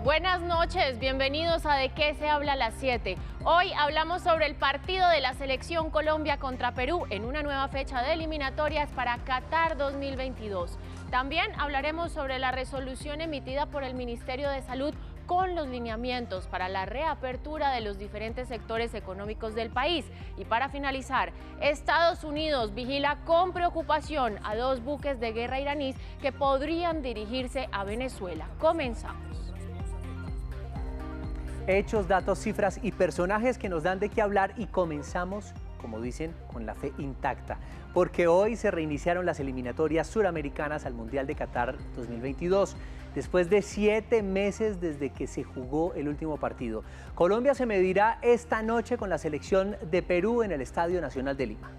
Buenas noches, bienvenidos a De qué se habla a las 7. Hoy hablamos sobre el partido de la Selección Colombia contra Perú en una nueva fecha de eliminatorias para Qatar 2022. También hablaremos sobre la resolución emitida por el Ministerio de Salud con los lineamientos para la reapertura de los diferentes sectores económicos del país. Y para finalizar, Estados Unidos vigila con preocupación a 2 buques de guerra iraníes que podrían dirigirse a Venezuela. Comenzamos. Hechos, datos, cifras y personajes que nos dan de qué hablar y comenzamos, como dicen, con la fe intacta, porque hoy se reiniciaron las eliminatorias suramericanas al Mundial de Qatar 2022, después de 7 meses desde que se jugó el último partido. Colombia se medirá esta noche con la selección de Perú en el Estadio Nacional de Lima.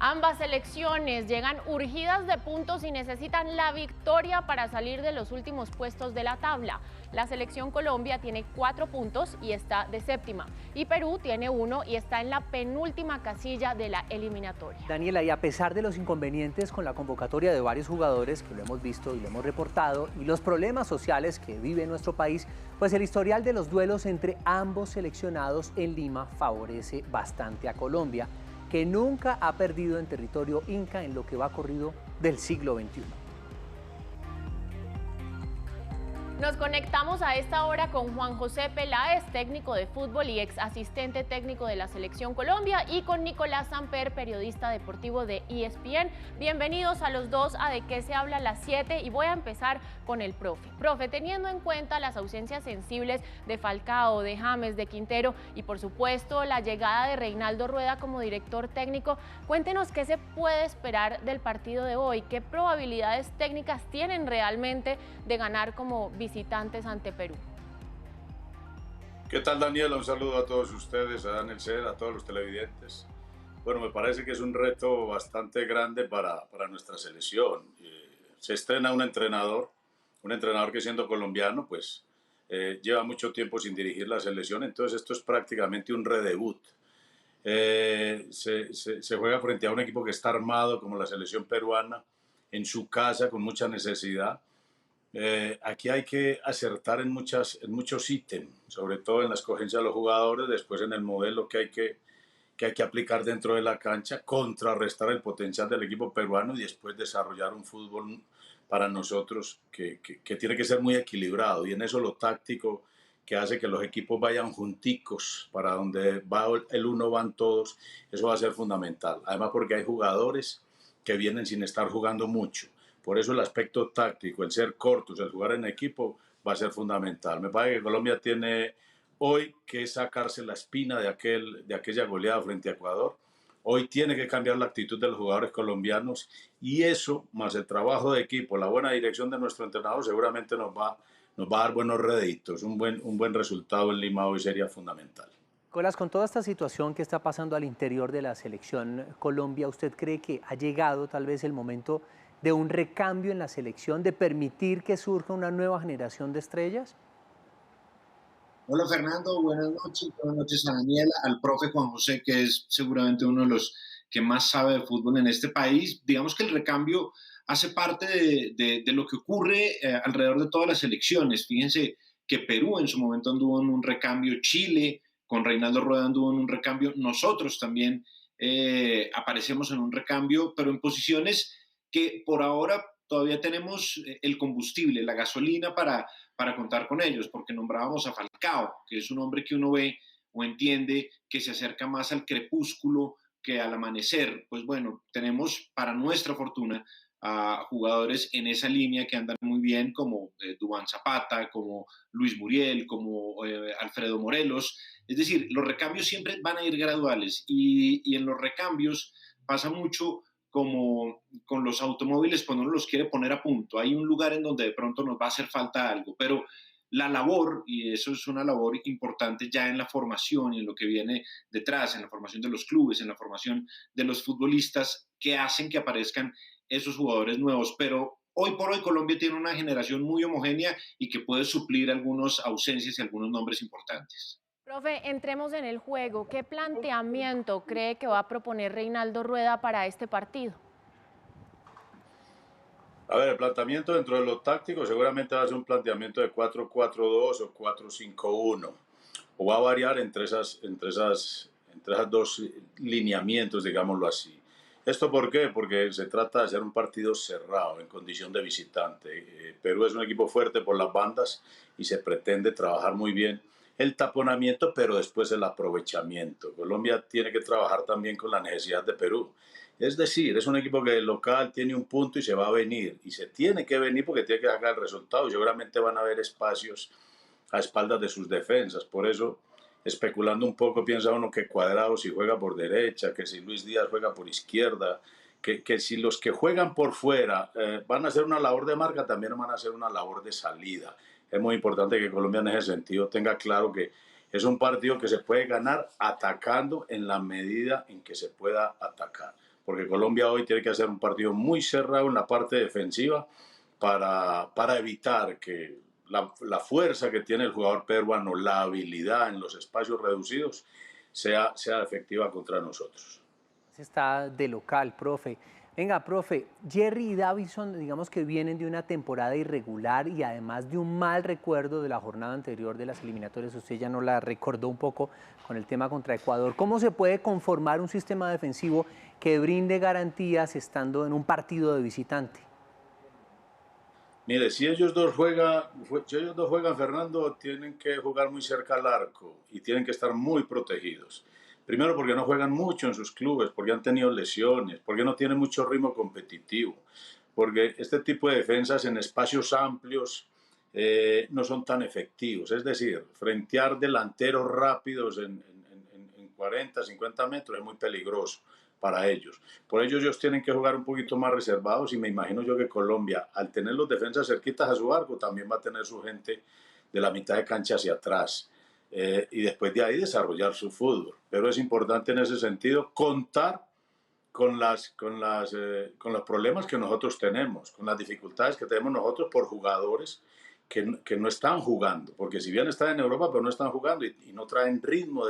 Ambas selecciones llegan urgidas de puntos y necesitan la victoria para salir de los últimos puestos de la tabla. La selección Colombia tiene 4 puntos y está de séptima, y Perú tiene 1 y está en la penúltima casilla de la eliminatoria. Daniela, y a pesar de los inconvenientes con la convocatoria de varios jugadores, que lo hemos visto y lo hemos reportado, y los problemas sociales que vive nuestro país, pues el historial de los duelos entre ambos seleccionados en Lima favorece bastante a Colombia, que nunca ha perdido en territorio inca en lo que va corrido del siglo XXI. Nos conectamos a esta hora con Juan José Peláez, técnico de fútbol y ex asistente técnico de la Selección Colombia, y con Nicolás Samper, periodista deportivo de ESPN. Bienvenidos a los dos a De qué se habla a las 7 y voy a empezar con el profe. Profe, teniendo en cuenta las ausencias sensibles de Falcao, de James, de Quintero y por supuesto la llegada de Reinaldo Rueda como director técnico, cuéntenos qué se puede esperar del partido de hoy, qué probabilidades técnicas tienen realmente de ganar como visitantes ante Perú. ¿Qué tal, Daniela? Un saludo a todos ustedes, a Daniel Ced, a todos los televidentes. Bueno, me parece que es un reto bastante grande para nuestra selección. Se estrena un entrenador que siendo colombiano, pues lleva mucho tiempo sin dirigir la selección, entonces esto es prácticamente un redebut. Se juega frente a un equipo que está armado como la selección peruana, en su casa, con mucha necesidad. Aquí hay que acertar en muchos ítems, sobre todo en la escogencia de los jugadores, después en el modelo que hay que aplicar dentro de la cancha, contrarrestar el potencial del equipo peruano y después desarrollar un fútbol para nosotros que tiene que ser muy equilibrado, y en eso lo táctico que hace que los equipos vayan junticos, para donde va el uno van todos, eso va a ser fundamental. Además porque hay jugadores que vienen sin estar jugando mucho. Por eso el aspecto táctico, el ser cortos, el jugar en equipo va a ser fundamental. Me parece que Colombia tiene hoy que sacarse la espina de aquella goleada frente a Ecuador. Hoy tiene que cambiar la actitud de los jugadores colombianos, y eso, más el trabajo de equipo, la buena dirección de nuestro entrenador, seguramente nos va a dar buenos réditos. Un buen resultado en Lima hoy sería fundamental. Nicolás, con toda esta situación que está pasando al interior de la selección Colombia, ¿usted cree que ha llegado tal vez el momento de un recambio en la selección, de permitir que surja una nueva generación de estrellas? Hola Fernando, buenas noches a Daniela, al profe Juan José, que es seguramente uno de los que más sabe de fútbol en este país. Digamos que el recambio hace parte de lo que ocurre alrededor de todas las selecciones. Fíjense que Perú en su momento anduvo en un recambio, Chile con Reinaldo Rueda anduvo en un recambio, nosotros también aparecemos en un recambio, pero en posiciones que por ahora todavía tenemos el combustible, la gasolina para contar con ellos, porque nombrábamos a Falcao, que es un hombre que uno ve o entiende que se acerca más al crepúsculo que al amanecer. Pues bueno, tenemos para nuestra fortuna a jugadores en esa línea que andan muy bien, como Duván Zapata, como Luis Muriel, como Alfredo Morelos. Es decir, los recambios siempre van a ir graduales, y en los recambios pasa mucho como con los automóviles cuando uno los quiere poner a punto. Hay un lugar en donde de pronto nos va a hacer falta algo, pero la labor, y eso es una labor importante ya en la formación y en lo que viene detrás, en la formación de los clubes, en la formación de los futbolistas, que hacen que aparezcan esos jugadores nuevos. Pero hoy por hoy Colombia tiene una generación muy homogénea y que puede suplir algunas ausencias y algunos nombres importantes. Profe, entremos en el juego. ¿Qué planteamiento cree que va a proponer Reinaldo Rueda para este partido? A ver, el planteamiento dentro de lo táctico seguramente va a ser un planteamiento de 4-4-2 o 4-5-1. O va a variar entre esas dos lineamientos, digámoslo así. ¿Esto por qué? Porque se trata de hacer un partido cerrado en condición de visitante. Perú es un equipo fuerte por las bandas y se pretende trabajar muy bien el taponamiento, pero después el aprovechamiento. Colombia tiene que trabajar también con la necesidad de Perú. Es decir, es un equipo que el local tiene un punto y se va a venir. Y se tiene que venir porque tiene que sacar el resultado. Y seguramente van a haber espacios a espaldas de sus defensas. Por eso, especulando un poco, piensa uno que Cuadrado si juega por derecha, que si Luis Díaz juega por izquierda, que si los que juegan por fuera van a hacer una labor de marca, también van a hacer una labor de salida. Es muy importante que Colombia en ese sentido tenga claro que es un partido que se puede ganar atacando en la medida en que se pueda atacar. Porque Colombia hoy tiene que hacer un partido muy cerrado en la parte defensiva para evitar que la fuerza que tiene el jugador peruano, la habilidad en los espacios reducidos, sea efectiva contra nosotros. Está de local, profe. Venga, profe, Jerry y Davinson, digamos que vienen de una temporada irregular y además de un mal recuerdo de la jornada anterior de las eliminatorias. Usted ya nos la recordó un poco con el tema contra Ecuador. ¿Cómo se puede conformar un sistema defensivo que brinde garantías estando en un partido de visitante? Mire, si ellos dos juegan, Fernando, tienen que jugar muy cerca al arco y tienen que estar muy protegidos. Primero porque no juegan mucho en sus clubes, porque han tenido lesiones, porque no tienen mucho ritmo competitivo, porque este tipo de defensas en espacios amplios no son tan efectivos. Es decir, frentear delanteros rápidos en 40, 50 metros es muy peligroso para ellos. Por ello ellos tienen que jugar un poquito más reservados y me imagino yo que Colombia, al tener los defensas cerquitas a su arco, también va a tener su gente de la mitad de cancha hacia atrás. Y después de ahí desarrollar su fútbol. Pero es importante en ese sentido contar con los problemas que nosotros tenemos, con las dificultades que tenemos nosotros por jugadores que no están jugando, porque si bien están en Europa, pero no están jugando y no traen ritmo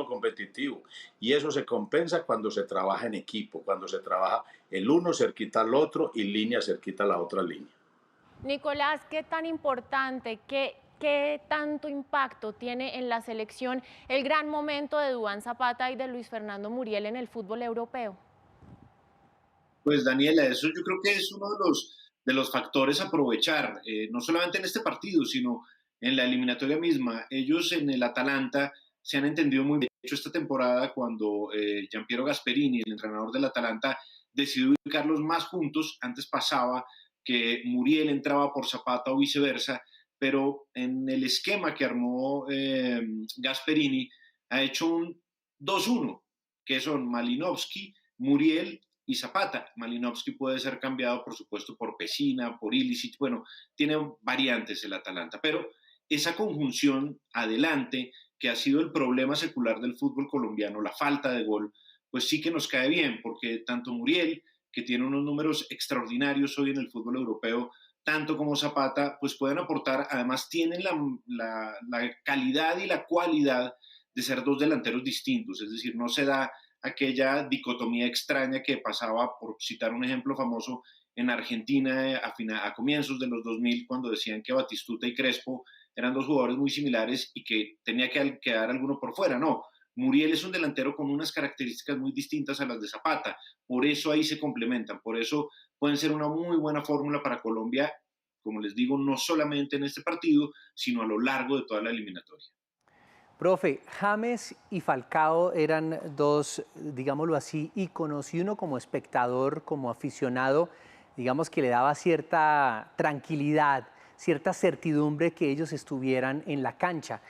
competitivo. Y eso se compensa cuando se trabaja en equipo, cuando se trabaja el uno cerquita al otro y línea cerquita a la otra línea. Nicolás, ¿qué tan importante, qué tanto impacto tiene en la selección el gran momento de Duván Zapata y de Luis Fernando Muriel en el fútbol europeo? Pues Daniela, eso yo creo que es uno de los factores a aprovechar, no solamente en este partido, sino en la eliminatoria misma. Ellos en el Atalanta se han entendido muy bien. De hecho, esta temporada, cuando Gianpiero Gasperini, el entrenador del Atalanta, decidió ubicarlos más juntos, antes pasaba que Muriel entraba por Zapata o viceversa, pero en el esquema que armó Gasperini ha hecho un 2-1, que son Malinowski, Muriel y Zapata. Malinowski puede ser cambiado, por supuesto, por Pesina, por Ilicic. Bueno, tiene variantes el Atalanta, pero esa conjunción adelante, que ha sido el problema secular del fútbol colombiano, la falta de gol, pues sí que nos cae bien, porque tanto Muriel, que tiene unos números extraordinarios hoy en el fútbol europeo, tanto como Zapata, pues pueden aportar, además tienen la calidad y la cualidad de ser dos delanteros distintos, es decir, no se da aquella dicotomía extraña que pasaba, por citar un ejemplo famoso, en Argentina a comienzos de los 2000, cuando decían que Batistuta y Crespo eran dos jugadores muy similares y que tenía que quedar alguno por fuera. No, Muriel es un delantero con unas características muy distintas a las de Zapata, por eso ahí se complementan, por eso pueden ser una muy buena fórmula para Colombia, como les digo, no solamente en este partido, sino a lo largo de toda la eliminatoria. Profe, James y Falcao eran dos, digámoslo así, íconos, y uno como espectador, como aficionado, digamos que le daba cierta tranquilidad, cierta certidumbre que ellos estuvieran en la cancha.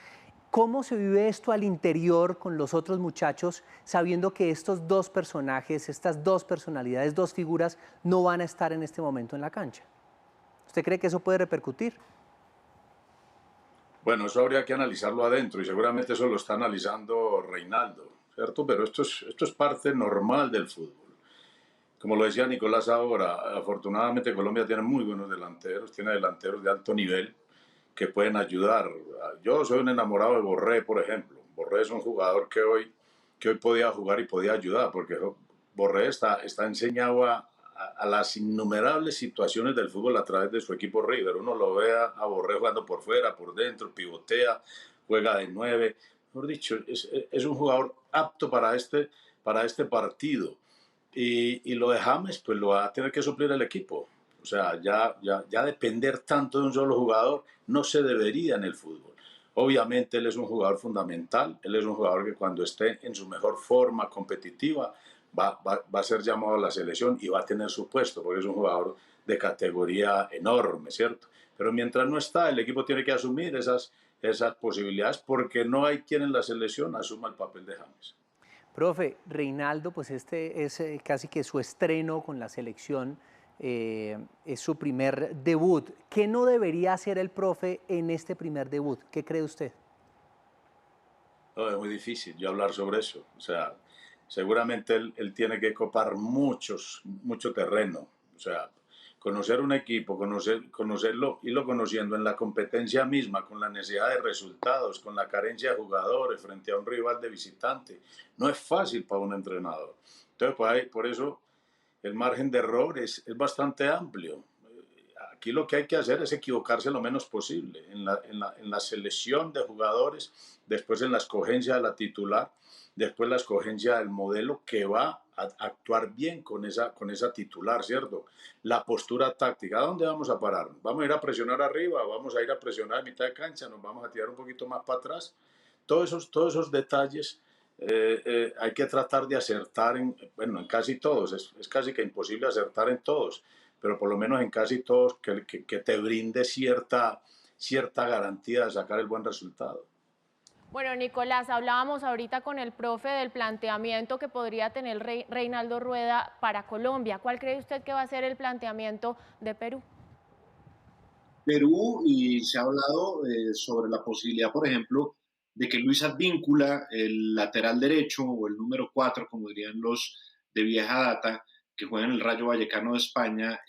¿Cómo se vive esto al interior con los otros muchachos, sabiendo que estos dos personajes, estas dos personalidades, dos figuras, no van a estar en este momento en la cancha? ¿Usted cree que eso puede repercutir? Bueno, eso habría que analizarlo adentro y seguramente eso lo está analizando Reinaldo, ¿cierto? Pero esto es parte normal del fútbol. Como lo decía Nicolás ahora, afortunadamente Colombia tiene muy buenos delanteros, tiene delanteros de alto nivel que pueden ayudar. Yo soy un enamorado de Borré, por ejemplo. Borré es un jugador que hoy podía jugar y podía ayudar, porque Borré está enseñado a a las innumerables situaciones del fútbol a través de su equipo River. Uno lo ve a Borré jugando por fuera, por dentro, pivotea, juega de 9. Mejor dicho, es un jugador apto para este partido. Y lo de James, pues lo va a tener que suplir el equipo. O sea, ya depender tanto de un solo jugador no se debería en el fútbol. Obviamente él es un jugador fundamental, él es un jugador que cuando esté en su mejor forma competitiva va a ser llamado a la selección y va a tener su puesto, porque es un jugador de categoría enorme, ¿cierto? Pero mientras no está, el equipo tiene que asumir esas posibilidades porque no hay quien en la selección asuma el papel de James. Profe, Reinaldo, pues este es casi que su estreno con la selección, es su primer debut. ¿Qué no debería hacer el profe en este primer debut? ¿Qué cree usted? No, es muy difícil yo hablar sobre eso. O sea, seguramente él tiene que copar mucho terreno. O sea, conocer un equipo, conocerlo, irlo conociendo en la competencia misma, con la necesidad de resultados, con la carencia de jugadores frente a un rival de visitante. No es fácil para un entrenador. Entonces, pues, por eso el margen de error es bastante amplio. Aquí lo que hay que hacer es equivocarse lo menos posible en la selección de jugadores, después en la escogencia de la titular, después la escogencia del modelo que va a actuar bien con esa titular, ¿cierto? La postura táctica, ¿a dónde vamos a parar? ¿Vamos a ir a presionar arriba? ¿Vamos a ir a presionar a mitad de cancha? ¿Nos vamos a tirar un poquito más para atrás? Todos esos detalles hay que tratar de acertar en casi todos. Es casi que imposible acertar en todos, pero por lo menos en casi todos que te brinde cierta garantía de sacar el buen resultado. Bueno, Nicolás, hablábamos ahorita con el profe del planteamiento que podría tener Reinaldo Rueda para Colombia. ¿Cuál cree usted que va a ser el planteamiento de Perú? Perú, y se ha hablado sobre la posibilidad, por ejemplo, de que Luis Advíncula, el lateral derecho o el número 4, como dirían los de vieja data, que juega en el Rayo Vallecano de España,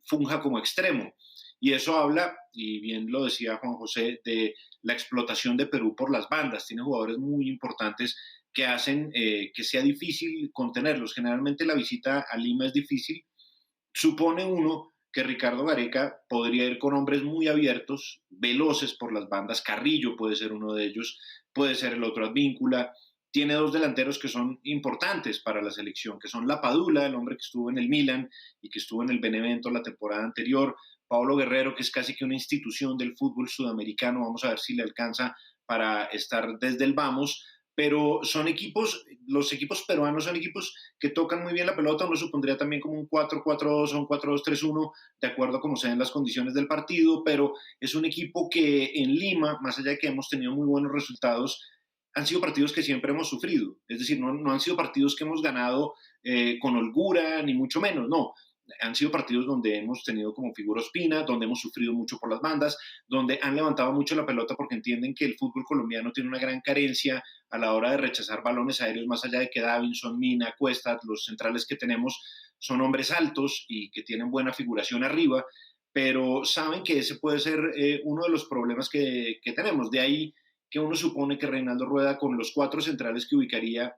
funja como extremo. Y eso habla, y bien lo decía Juan José, de la explotación de Perú por las bandas. Tiene jugadores muy importantes que hacen que sea difícil contenerlos. Generalmente la visita a Lima es difícil. Supone uno que Ricardo Gareca podría ir con hombres muy abiertos, veloces por las bandas. Carrillo puede ser uno de ellos, puede ser el otro Advíncula. Tiene dos delanteros que son importantes para la selección, que son Lapadula, el hombre que estuvo en el Milan y que estuvo en el Benevento la temporada anterior. Pablo Guerrero, que es casi que una institución del fútbol sudamericano. Vamos a ver si le alcanza para estar desde el vamos. Pero son equipos, los equipos peruanos son equipos que tocan muy bien la pelota. Uno supondría también como un 4-4-2 o un 4-2-3-1, de acuerdo a cómo sean las condiciones del partido, pero es un equipo que en Lima, más allá de que hemos tenido muy buenos resultados, han sido partidos que siempre hemos sufrido. Es decir, no han sido partidos que hemos ganado con holgura, ni mucho menos, no. Han sido partidos donde hemos tenido como figura Ospina, donde hemos sufrido mucho por las bandas, donde han levantado mucho la pelota porque entienden que el fútbol colombiano tiene una gran carencia a la hora de rechazar balones aéreos, más allá de que Davinson, Mina, Cuesta, los centrales que tenemos son hombres altos y que tienen buena figuración arriba, pero saben que ese puede ser uno de los problemas que tenemos. De ahí que uno supone que Reinaldo Rueda, con los 4 centrales que ubicaría,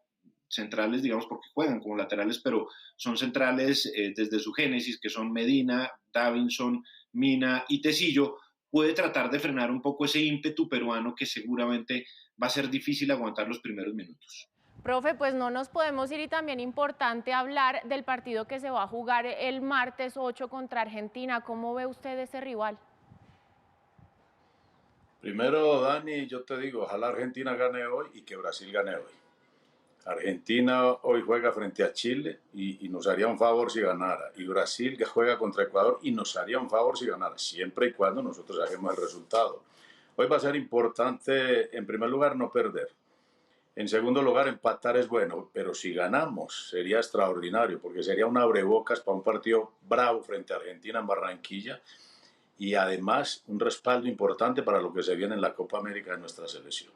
centrales, digamos, porque juegan como laterales, pero son centrales desde su génesis, que son Medina, Davinson, Mina y Tecillo, puede tratar de frenar un poco ese ímpetu peruano que seguramente va a ser difícil aguantar los primeros minutos. Profe, pues no nos podemos ir y también importante hablar del partido que se va a jugar el martes 8 contra Argentina. ¿Cómo ve usted ese rival? Primero, Dani, yo te digo, ojalá Argentina gane hoy y que Brasil gane hoy. Argentina hoy juega frente a Chile y nos haría un favor si ganara. Y Brasil que juega contra Ecuador y nos haría un favor si ganara, siempre y cuando nosotros hagamos el resultado. Hoy va a ser importante, en primer lugar, no perder. En segundo lugar, empatar es bueno, pero si ganamos sería extraordinario, porque sería un abrebocas para un partido bravo frente a Argentina en Barranquilla y además un respaldo importante para lo que se viene en la Copa América de nuestra selección.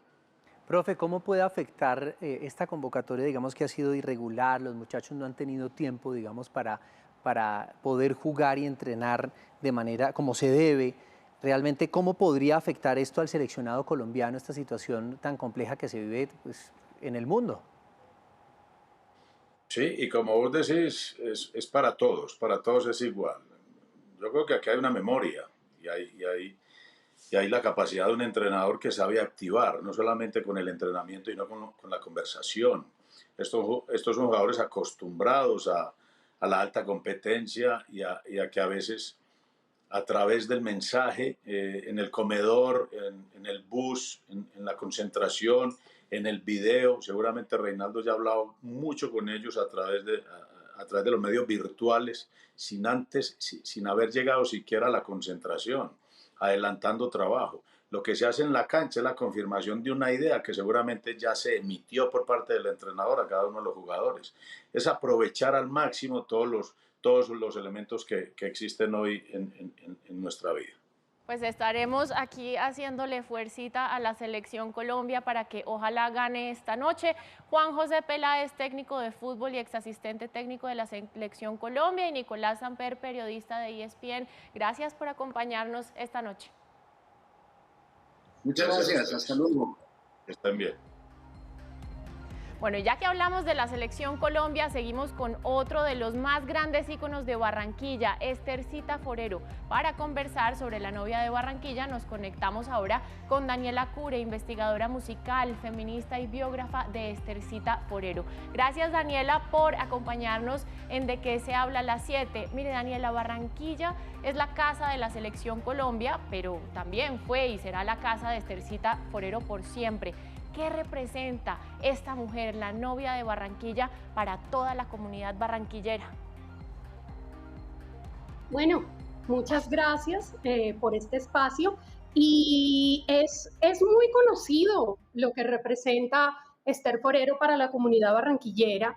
Profe, ¿cómo puede afectar esta convocatoria, digamos que ha sido irregular, los muchachos no han tenido tiempo, digamos, para poder jugar y entrenar de manera como se debe? Realmente, ¿cómo podría afectar esto al seleccionado colombiano, esta situación tan compleja que se vive pues, en el mundo? Sí, y como vos decís, es para todos es igual. Yo creo que aquí hay una memoria y hay la capacidad de un entrenador que sabe activar, no solamente con el entrenamiento, sino con la conversación. Estos son jugadores acostumbrados a la alta competencia y a que a veces a través del mensaje en el comedor, en el bus, en la concentración, en el video. Seguramente Reinaldo ya ha hablado mucho con ellos a través de los medios virtuales, sin haber llegado siquiera a la concentración, adelantando trabajo. Lo que se hace en la cancha es la confirmación de una idea que seguramente ya se emitió por parte del entrenador a cada uno de los jugadores. Es aprovechar al máximo todos los elementos que existen hoy en nuestra vida. Pues estaremos aquí haciéndole fuercita a la selección Colombia para que ojalá gane esta noche. Juan José Peláez, técnico de fútbol y exasistente técnico de la selección Colombia, y Nicolás Samper, periodista de ESPN. Gracias por acompañarnos esta noche. Muchas gracias, hasta luego. Que estén bien. Bueno, ya que hablamos de la selección Colombia, seguimos con otro de los más grandes íconos de Barranquilla, Estercita Forero. Para conversar sobre la novia de Barranquilla, nos conectamos ahora con Daniela Cure, investigadora musical, feminista y biógrafa de Estercita Forero. Gracias, Daniela, por acompañarnos en De Qué se habla a las 7. Mire, Daniela, Barranquilla es la casa de la selección Colombia, pero también fue y será la casa de Estercita Forero por siempre. ¿Qué representa esta mujer, la novia de Barranquilla, para toda la comunidad barranquillera? Bueno, muchas gracias por este espacio, y es muy conocido lo que representa Ester Forero para la comunidad barranquillera,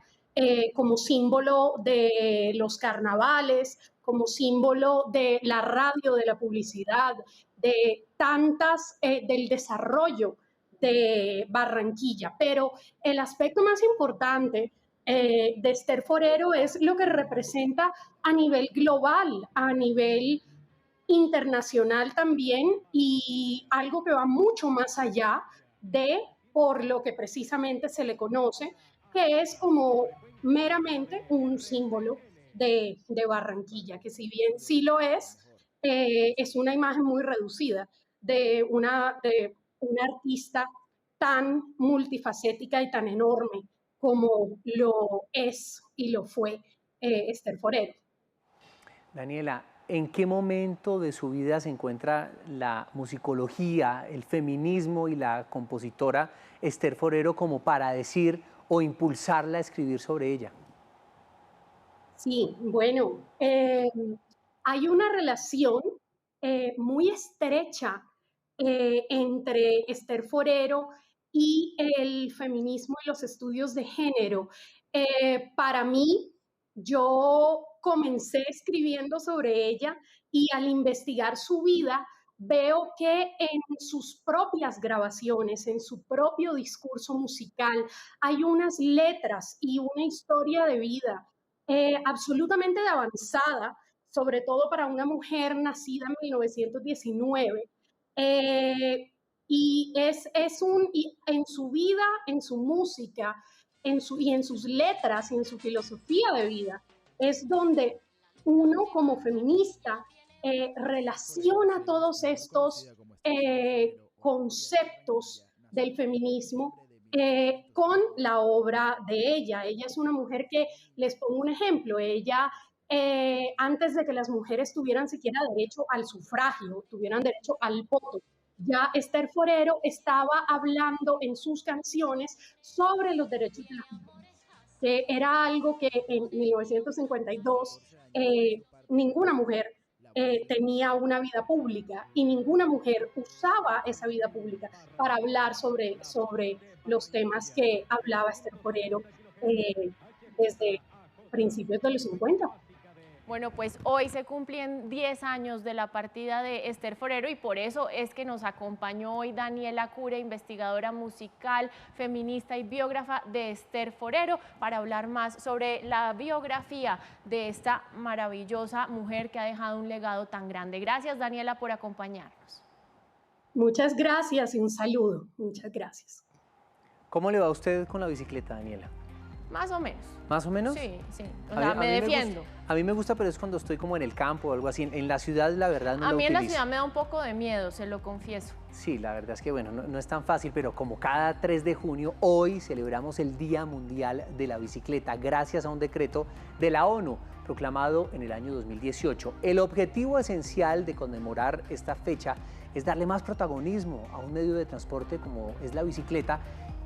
como símbolo de los carnavales, como símbolo de la radio, de la publicidad, del desarrollo de Barranquilla. Pero el aspecto más importante de Ester Forero es lo que representa a nivel global, a nivel internacional también, y algo que va mucho más allá de por lo que precisamente se le conoce, que es como meramente un símbolo de Barranquilla, que si bien sí lo es una imagen muy reducida de una artista tan multifacética y tan enorme como lo es y lo fue Ester Forero. Daniela, ¿en qué momento de su vida se encuentra la musicología, el feminismo y la compositora Ester Forero como para decir o impulsarla a escribir sobre ella? Sí, bueno, hay una relación muy estrecha entre Ester Forero y el feminismo y los estudios de género. Para mí, yo comencé escribiendo sobre ella, y al investigar su vida veo que en sus propias grabaciones, en su propio discurso musical, hay unas letras y una historia de vida absolutamente avanzada, sobre todo para una mujer nacida en 1919. Y en su vida, en su música, y en sus letras y en su filosofía de vida, es donde uno como feminista relaciona todos estos conceptos del feminismo con la obra de ella. Ella es una mujer que, les pongo un ejemplo, ella antes de que las mujeres tuvieran siquiera derecho al sufragio, tuvieran derecho al voto, ya Ester Forero estaba hablando en sus canciones sobre los derechos de las mujeres, que era algo que en 1952 ninguna mujer tenía una vida pública, y ninguna mujer usaba esa vida pública para hablar sobre los temas que hablaba Ester Forero desde principios de los 50. Bueno, pues hoy se cumplen 10 años de la partida de Ester Forero, y por eso es que nos acompañó hoy Daniela Cure, investigadora musical, feminista y biógrafa de Ester Forero, para hablar más sobre la biografía de esta maravillosa mujer que ha dejado un legado tan grande. Gracias, Daniela, por acompañarnos. Muchas gracias y un saludo. Muchas gracias. ¿Cómo le va a usted con la bicicleta, Daniela? Más o menos. ¿Más o menos? Sí, sí. O sea, me defiendo. A mí me gusta, pero es cuando estoy como en el campo o algo así. En la ciudad, la verdad, no lo utilizo. A mí en la ciudad me da un poco de miedo, se lo confieso. Sí, la verdad es que, bueno, no es tan fácil, pero como cada 3 de junio, hoy celebramos el Día Mundial de la Bicicleta, gracias a un decreto de la ONU, proclamado en el año 2018. El objetivo esencial de conmemorar esta fecha es darle más protagonismo a un medio de transporte como es la bicicleta,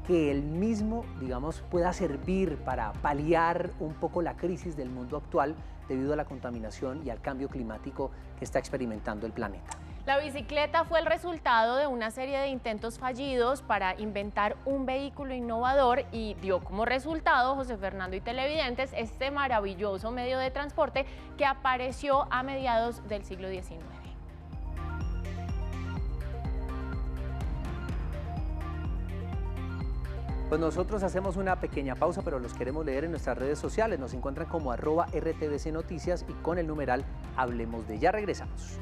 que el mismo, digamos, pueda servir para paliar un poco la crisis del mundo actual debido a la contaminación y al cambio climático que está experimentando el planeta. La bicicleta fue el resultado de una serie de intentos fallidos para inventar un vehículo innovador y dio como resultado, José Fernando y televidentes, este maravilloso medio de transporte que apareció a mediados del siglo XIX. Pues nosotros hacemos una pequeña pausa, pero los queremos leer en nuestras redes sociales. Nos encuentran como @RTVC Noticias y con el numeral Hablemos de. Ya regresamos.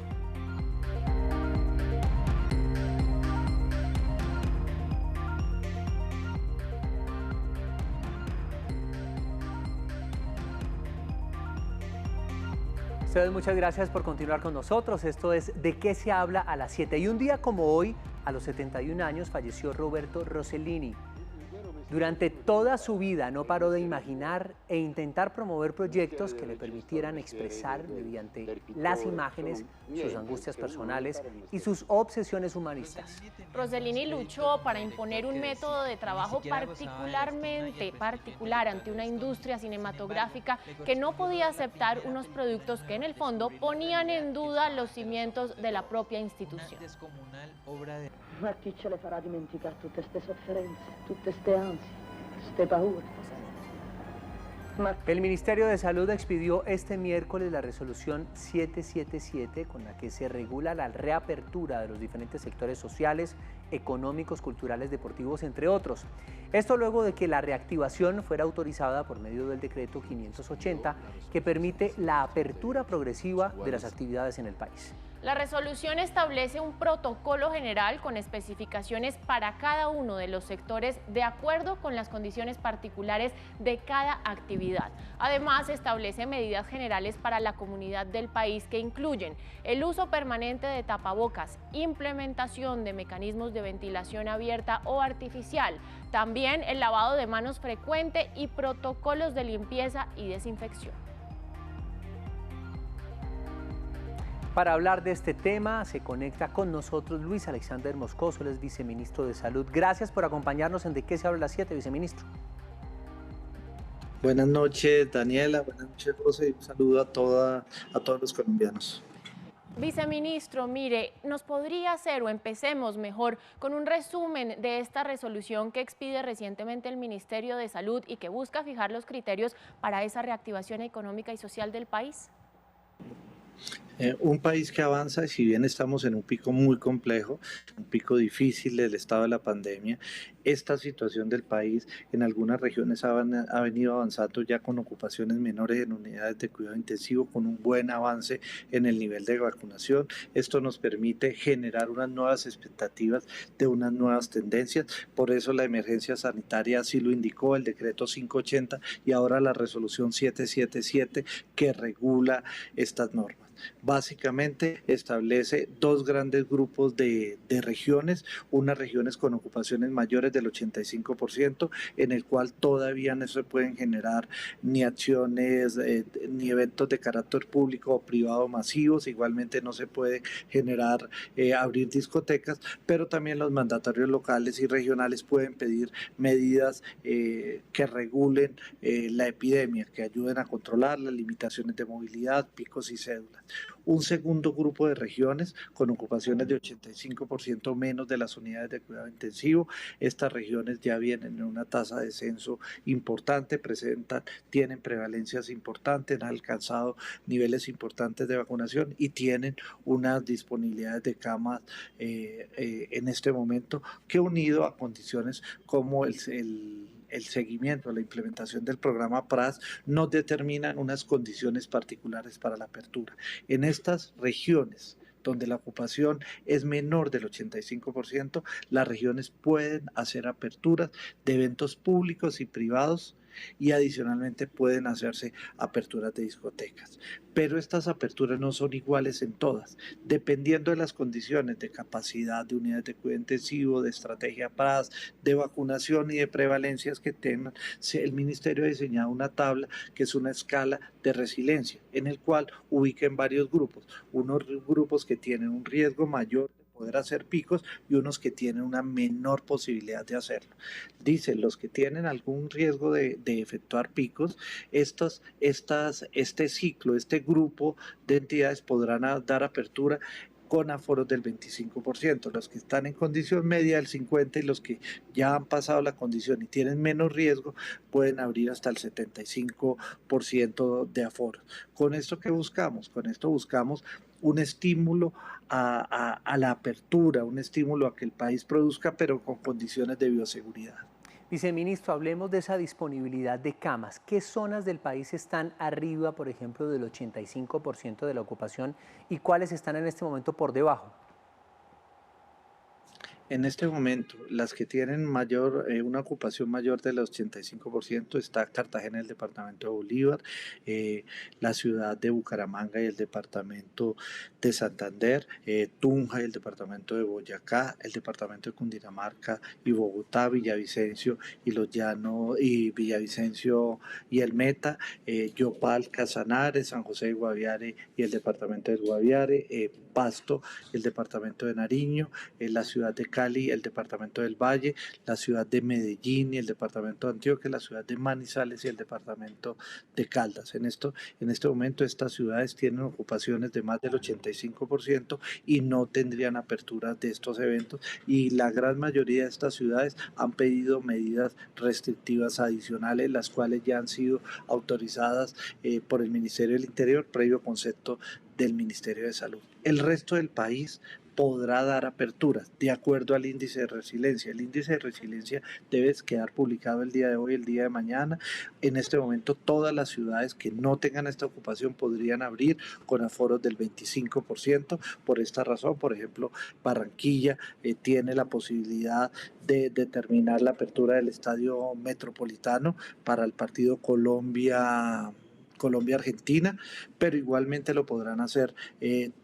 Ustedes, muchas gracias por continuar con nosotros. Esto es ¿De qué se habla? A las 7. Y un día como hoy, a los 71 años, falleció Roberto Rossellini. Durante toda su vida no paró de imaginar e intentar promover proyectos que le permitieran expresar mediante las imágenes sus angustias personales y sus obsesiones humanistas. Rossellini luchó para imponer un método de trabajo particular ante una industria cinematográfica que no podía aceptar unos productos que en el fondo ponían en duda los cimientos de la propia institución. Ma chi ce le farà dimenticare tutte ste sofferenze, tutte ste ansie, ste paure? El Ministerio de Salud expidió este miércoles la resolución 777 con la que se regula la reapertura de los diferentes sectores sociales, económicos, culturales, deportivos, entre otros. Esto luego de que la reactivación fuera autorizada por medio del decreto 580 que permite la apertura progresiva de las actividades en el país. La resolución establece un protocolo general con especificaciones para cada uno de los sectores de acuerdo con las condiciones particulares de cada actividad. Además, establece medidas generales para la comunidad del país que incluyen el uso permanente de tapabocas, implementación de mecanismos de ventilación abierta o artificial, también el lavado de manos frecuente y protocolos de limpieza y desinfección. Para hablar de este tema se conecta con nosotros Luis Alexander Moscoso, él es viceministro de Salud. Gracias por acompañarnos en ¿De qué se habla a las 7, viceministro? Buenas noches, Daniela, buenas noches, José, y un saludo a todos los colombianos. Viceministro, mire, ¿nos podría hacer o empecemos mejor con un resumen de esta resolución que expide recientemente el Ministerio de Salud y que busca fijar los criterios para esa reactivación económica y social del país? Un país que avanza, y si bien estamos en un pico muy complejo, un pico difícil del estado de la pandemia, esta situación del país en algunas regiones ha venido avanzando ya con ocupaciones menores en unidades de cuidado intensivo, con un buen avance en el nivel de vacunación. Esto nos permite generar unas nuevas expectativas de unas nuevas tendencias. Por eso la emergencia sanitaria así lo indicó el decreto 580 y ahora la resolución 777 que regula estas normas. Básicamente establece dos grandes grupos de regiones, unas regiones con ocupaciones mayores del 85%, en el cual todavía no se pueden generar ni acciones ni eventos de carácter público o privado masivos, igualmente no se puede generar, abrir discotecas, pero también los mandatarios locales y regionales pueden pedir medidas que regulen la epidemia, que ayuden a controlar las limitaciones de movilidad, picos y cédulas. Un segundo grupo de regiones con ocupaciones de 85% menos de las unidades de cuidado intensivo. Estas regiones ya vienen en una tasa de descenso importante, tienen prevalencias importantes, han alcanzado niveles importantes de vacunación y tienen unas disponibilidades de camas en este momento que unido a condiciones como el seguimiento, la implementación del programa PRAS nos determinan unas condiciones particulares para la apertura. En estas regiones donde la ocupación es menor del 85%, las regiones pueden hacer aperturas de eventos públicos y privados y adicionalmente pueden hacerse aperturas de discotecas. Pero estas aperturas no son iguales en todas, dependiendo de las condiciones de capacidad de unidades de cuidado intensivo, de estrategia PRAS, de vacunación y de prevalencias que tengan. El Ministerio ha diseñado una tabla que es una escala de resiliencia, en el cual ubiquen varios grupos, unos grupos que tienen un riesgo mayor de poder hacer picos y unos que tienen una menor posibilidad de hacerlo. Dicen los que tienen algún riesgo de efectuar picos, este ciclo, este grupo de entidades podrán dar apertura con aforos del 25%, los que están en condición media del 50% y los que ya han pasado la condición y tienen menos riesgo pueden abrir hasta el 75% de aforos. ¿Con esto qué buscamos? Con esto buscamos un estímulo a la apertura, un estímulo a que el país produzca, pero con condiciones de bioseguridad. Viceministro, hablemos de esa disponibilidad de camas. ¿Qué zonas del país están arriba, por ejemplo, del 85% de la ocupación y cuáles están en este momento por debajo? En este momento, las que tienen una ocupación mayor del 85% está Cartagena, el departamento de Bolívar, la ciudad de Bucaramanga y el departamento de Santander, Tunja y el departamento de Boyacá, el departamento de Cundinamarca y Bogotá, Villavicencio y Los Llanos y Villavicencio y el Meta, Yopal, Casanare, San José de Guaviare y el departamento del Guaviare, Pasto, el departamento de Nariño, la ciudad de Cali, el departamento del Valle, la ciudad de Medellín y el departamento de Antioquia, la ciudad de Manizales y el departamento de Caldas. En este momento estas ciudades tienen ocupaciones de más del 85% y no tendrían aperturas de estos eventos, y la gran mayoría de estas ciudades han pedido medidas restrictivas adicionales, las cuales ya han sido autorizadas por el Ministerio del Interior previo concepto del Ministerio de Salud. El resto del país podrá dar aperturas de acuerdo al índice de resiliencia. El índice de resiliencia debe quedar publicado el día de hoy, el día de mañana. En este momento todas las ciudades que no tengan esta ocupación podrían abrir con aforos del 25%. Por esta razón, por ejemplo, Barranquilla tiene la posibilidad de determinar la apertura del estadio Metropolitano para el partido Colombia-Argentina, pero igualmente lo podrán hacer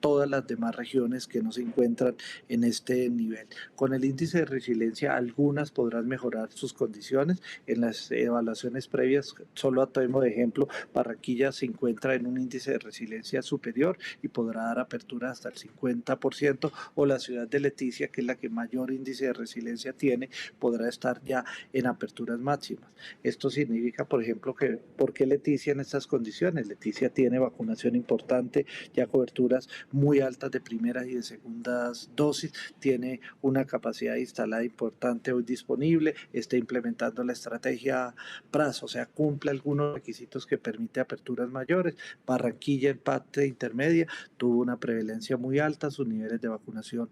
todas las demás regiones que no se encuentran en este nivel. Con el índice de resiliencia, algunas podrán mejorar sus condiciones. En las evaluaciones previas, solo a tomo de ejemplo, Barranquilla se encuentra en un índice de resiliencia superior y podrá dar apertura hasta el 50%, o la ciudad de Leticia, que es la que mayor índice de resiliencia tiene, podrá estar ya en aperturas máximas. Esto significa, por ejemplo, que ¿por qué Leticia en estas condiciones? Leticia tiene vacunación importante, ya coberturas muy altas de primeras y de segundas dosis, tiene una capacidad instalada importante hoy disponible, está implementando la estrategia PRAS, o sea, cumple algunos requisitos que permite aperturas mayores. Barranquilla en parte intermedia tuvo una prevalencia muy alta, sus niveles de vacunación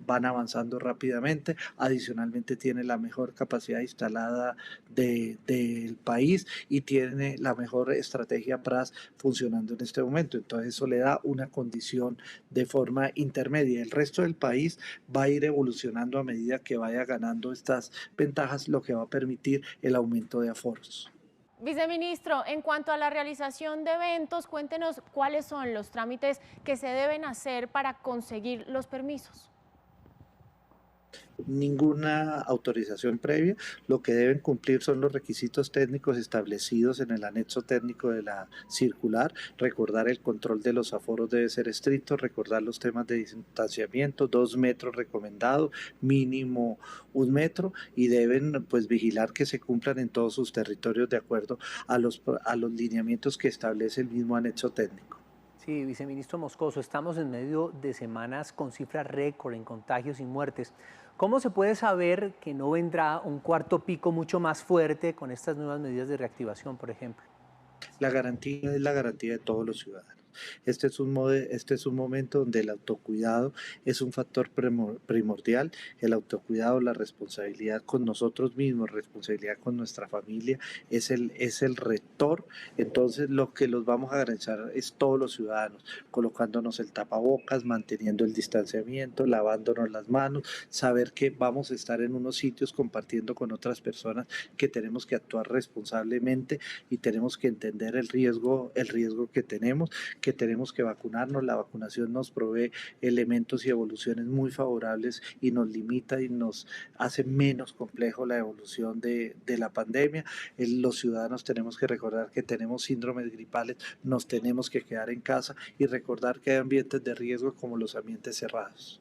van avanzando rápidamente, adicionalmente tiene la mejor capacidad instalada del país y tiene la mejor estrategia PRAS funcionando en este momento. Entonces eso le da una condición de forma intermedia. El resto del país va a ir evolucionando a medida que vaya ganando estas ventajas, lo que va a permitir el aumento de aforos. Viceministro, en cuanto a la realización de eventos, cuéntenos cuáles son los trámites que se deben hacer para conseguir los permisos. Ninguna autorización previa, lo que deben cumplir son los requisitos técnicos establecidos en el anexo técnico de la circular. Recordar el control de los aforos debe ser estricto, recordar los temas de distanciamiento, 2 metros recomendado, mínimo 1 metro, y deben vigilar que se cumplan en todos sus territorios de acuerdo a los lineamientos que establece el mismo anexo técnico. Sí, viceministro Moscoso, estamos en medio de semanas con cifras récord en contagios y muertes. ¿Cómo se puede saber que no vendrá un cuarto pico mucho más fuerte con estas nuevas medidas de reactivación, por ejemplo? La garantía es la garantía de todos los ciudadanos. Este es un momento donde el autocuidado es un factor primordial. El autocuidado, la responsabilidad con nosotros mismos, responsabilidad con nuestra familia, es el rector. Entonces lo que los vamos a garantizar es todos los ciudadanos, colocándonos el tapabocas, manteniendo el distanciamiento, lavándonos las manos, saber que vamos a estar en unos sitios compartiendo con otras personas, que tenemos que actuar responsablemente y tenemos que entender el riesgo que tenemos que vacunarnos. La vacunación nos provee elementos y evoluciones muy favorables y nos limita y nos hace menos complejo la evolución de la pandemia. Los ciudadanos tenemos que recordar que tenemos síndromes gripales, nos tenemos que quedar en casa y recordar que hay ambientes de riesgo como los ambientes cerrados.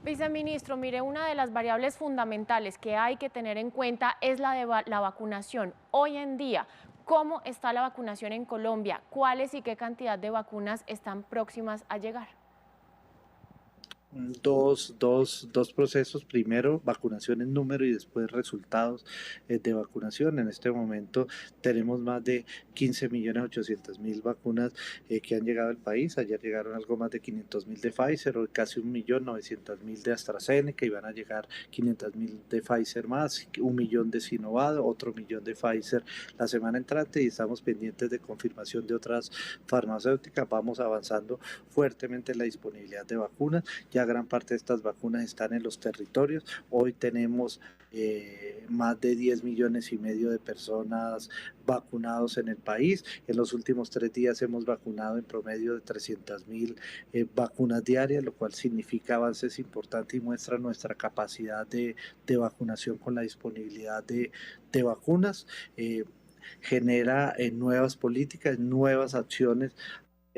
Viceministro, mire, una de las variables fundamentales que hay que tener en cuenta es la de la vacunación. Hoy en día, ¿cómo está la vacunación en Colombia? ¿Cuáles y qué cantidad de vacunas están próximas a llegar? Dos procesos, primero vacunación en número y después resultados de vacunación. En este momento tenemos más de 15.800.000 vacunas que han llegado al país. Ayer llegaron algo más de 500.000 de Pfizer, hoy casi 1.900.000 de AstraZeneca, y van a llegar 500.000 de Pfizer más, 1.000.000 de Sinovac, otro 1.000.000 de Pfizer la semana entrante, y estamos pendientes de confirmación de otras farmacéuticas. Vamos avanzando fuertemente en la disponibilidad de vacunas. Ya gran parte de estas vacunas están en los territorios. Hoy tenemos más de 10,5 millones de personas vacunados en el país. En los últimos 3 días hemos vacunado en promedio de 300.000 vacunas diarias, lo cual significa avances importantes y muestra nuestra capacidad de vacunación con la disponibilidad de vacunas. Genera nuevas políticas, nuevas acciones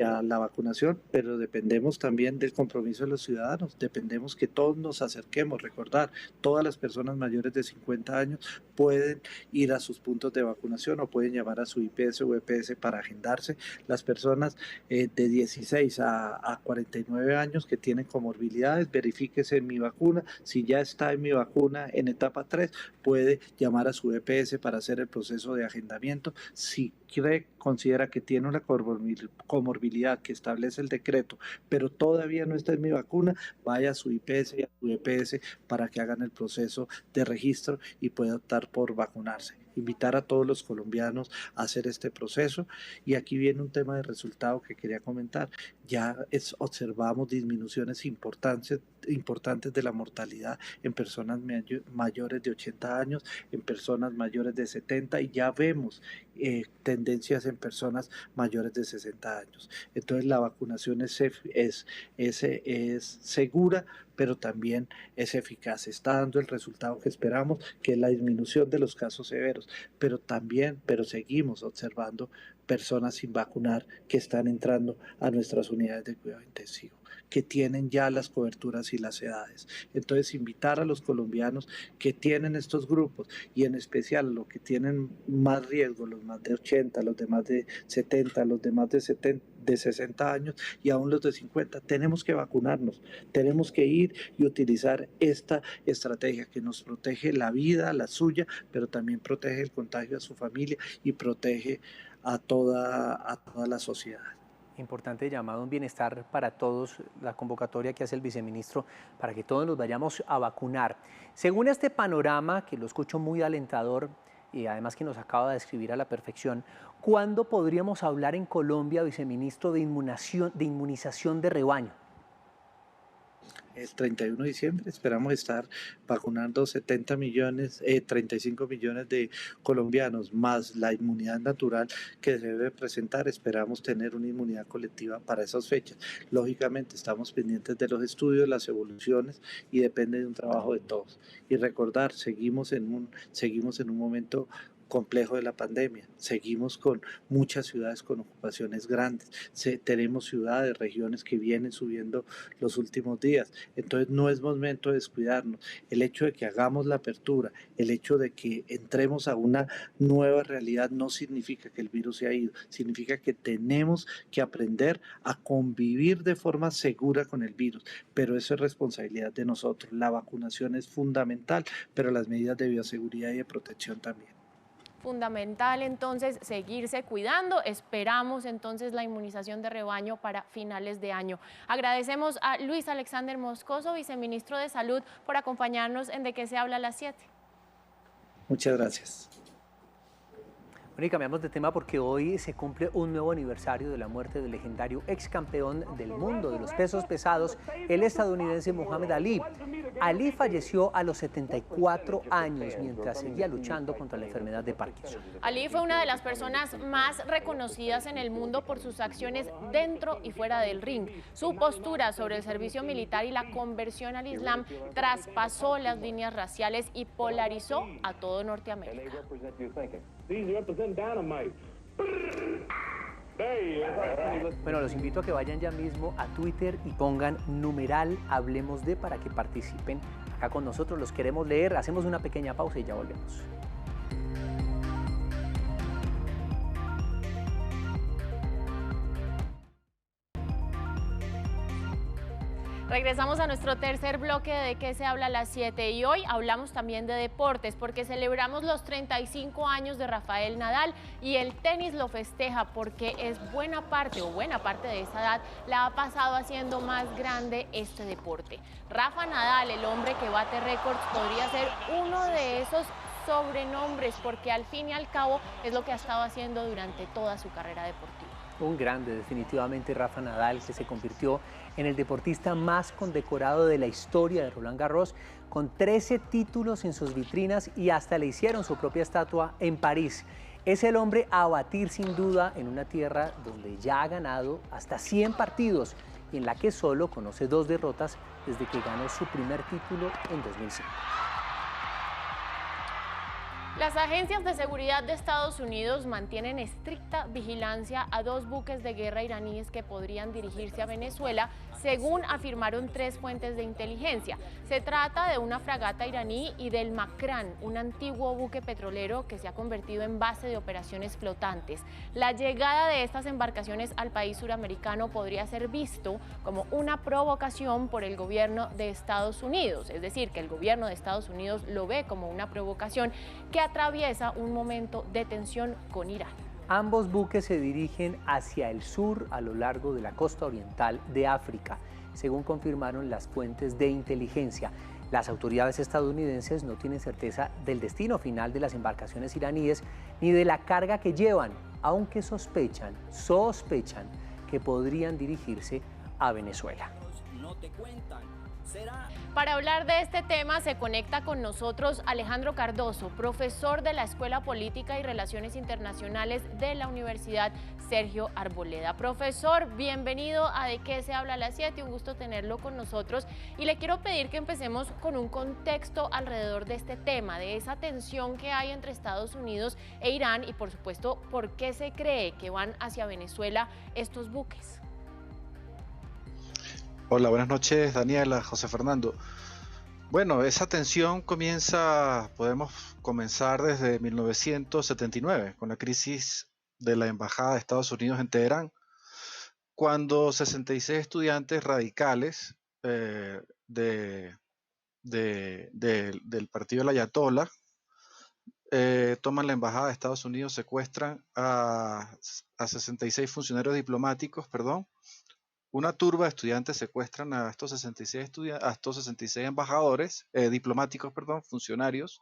a la vacunación, pero dependemos también del compromiso de los ciudadanos, dependemos que todos nos acerquemos. Recordar, todas las personas mayores de 50 años pueden ir a sus puntos de vacunación o pueden llamar a su IPS o EPS para agendarse. Las personas de 16 a 49 años que tienen comorbilidades, verifíquese en mi vacuna. Si ya está en mi vacuna en etapa 3, puede llamar a su EPS para hacer el proceso de agendamiento. Si considera que tiene una comorbilidad que establece el decreto, pero todavía no está en mi vacuna, vaya a su IPS y a su EPS para que hagan el proceso de registro y pueda optar por vacunarse. Invitar a todos los colombianos a hacer este proceso. Y aquí viene un tema de resultado que quería comentar. Ya observamos disminuciones importantes de la mortalidad en personas mayores de 80 años, en personas mayores de 70, y ya vemos tendencias en personas mayores de 60 años. Entonces la vacunación es segura, pero también es eficaz. Está dando el resultado que esperamos, que es la disminución de los casos severos, pero seguimos observando personas sin vacunar que están entrando a nuestras unidades de cuidado intensivo, que tienen ya las coberturas y las edades. Entonces, invitar a los colombianos que tienen estos grupos, y en especial los que tienen más riesgo, los más de 80, los de más de 70, los de más de 60 años y aún los de 50, tenemos que vacunarnos, tenemos que ir y utilizar esta estrategia que nos protege la vida, la suya, pero también protege el contagio a su familia y protege a toda la sociedad. Importante llamado a un bienestar para todos, la convocatoria que hace el viceministro para que todos nos vayamos a vacunar. Según este panorama, que lo escucho muy alentador y además que nos acaba de describir a la perfección, ¿cuándo podríamos hablar en Colombia, viceministro, de inmunización de rebaño? El 31 de diciembre esperamos estar vacunando 35 millones de colombianos, más la inmunidad natural que se debe presentar. Esperamos tener una inmunidad colectiva para esas fechas. Lógicamente estamos pendientes de los estudios, las evoluciones, y depende de un trabajo de todos. Y recordar, seguimos en un momento complejo de la pandemia. Seguimos con muchas ciudades con ocupaciones grandes. Tenemos ciudades, regiones que vienen subiendo los últimos días. Entonces no es momento de descuidarnos. El hecho de que hagamos la apertura, el hecho de que entremos a una nueva realidad no significa que el virus se ha ido. Significa que tenemos que aprender a convivir de forma segura con el virus. Pero eso es responsabilidad de nosotros. La vacunación es fundamental, pero las medidas de bioseguridad y de protección también. Fundamental entonces seguirse cuidando. Esperamos entonces la inmunización de rebaño para finales de año. Agradecemos a Luis Alexander Moscoso, viceministro de Salud, por acompañarnos en De qué se habla a las 7. Muchas gracias. Bueno, y cambiamos de tema porque hoy se cumple un nuevo aniversario de la muerte del legendario ex campeón del mundo de los pesos pesados, el estadounidense Muhammad Ali. Ali falleció a los 74 años mientras seguía luchando contra la enfermedad de Parkinson. Ali fue una de las personas más reconocidas en el mundo por sus acciones dentro y fuera del ring. Su postura sobre el servicio militar y la conversión al Islam traspasó las líneas raciales y polarizó a todo Norteamérica. Bueno, los invito a que vayan ya mismo a Twitter y pongan numeral Hablemos de para que participen acá con nosotros. Los queremos leer. Hacemos una pequeña pausa y ya volvemos. Regresamos a nuestro tercer bloque de qué se habla a las 7 y hoy hablamos también de deportes porque celebramos los 35 años de Rafael Nadal y el tenis lo festeja porque es buena parte de esa edad la ha pasado haciendo más grande este deporte. Rafa Nadal, el hombre que bate récords, podría ser uno de esos sobrenombres porque al fin y al cabo es lo que ha estado haciendo durante toda su carrera deportiva. Un grande, definitivamente, Rafa Nadal, que se convirtió en el deportista más condecorado de la historia de Roland Garros, con 13 títulos en sus vitrinas y hasta le hicieron su propia estatua en París. Es el hombre a batir sin duda en una tierra donde ya ha ganado hasta 100 partidos y en la que solo conoce 2 derrotas desde que ganó su primer título en 2005. Las agencias de seguridad de Estados Unidos mantienen estricta vigilancia a 2 buques de guerra iraníes que podrían dirigirse a Venezuela, según afirmaron 3 fuentes de inteligencia. Se trata de una fragata iraní y del Makran, un antiguo buque petrolero que se ha convertido en base de operaciones flotantes. La llegada de estas embarcaciones al país suramericano podría ser visto como una provocación por el gobierno de Estados Unidos, es decir, que el gobierno de Estados Unidos lo ve como una provocación que atraviesa un momento de tensión con Irán. Ambos buques se dirigen hacia el sur a lo largo de la costa oriental de África, según confirmaron las fuentes de inteligencia. Las autoridades estadounidenses no tienen certeza del destino final de las embarcaciones iraníes ni de la carga que llevan, aunque sospechan que podrían dirigirse a Venezuela. Para hablar de este tema se conecta con nosotros Alejandro Cardoso, profesor de la Escuela Política y Relaciones Internacionales de la Universidad Sergio Arboleda. Profesor, bienvenido a De qué se habla a las 7, un gusto tenerlo con nosotros y le quiero pedir que empecemos con un contexto alrededor de este tema, de esa tensión que hay entre Estados Unidos e Irán y por supuesto, ¿por qué se cree que van hacia Venezuela estos buques? Hola, buenas noches, Daniela, José Fernando. Bueno, esa tensión podemos comenzar desde 1979, con la crisis de la Embajada de Estados Unidos en Teherán, cuando 66 estudiantes radicales del partido del Ayatollah toman la Embajada de Estados Unidos, secuestran a 66 funcionarios diplomáticos, Una turba de estudiantes secuestran a estos 66 embajadores, diplomáticos, funcionarios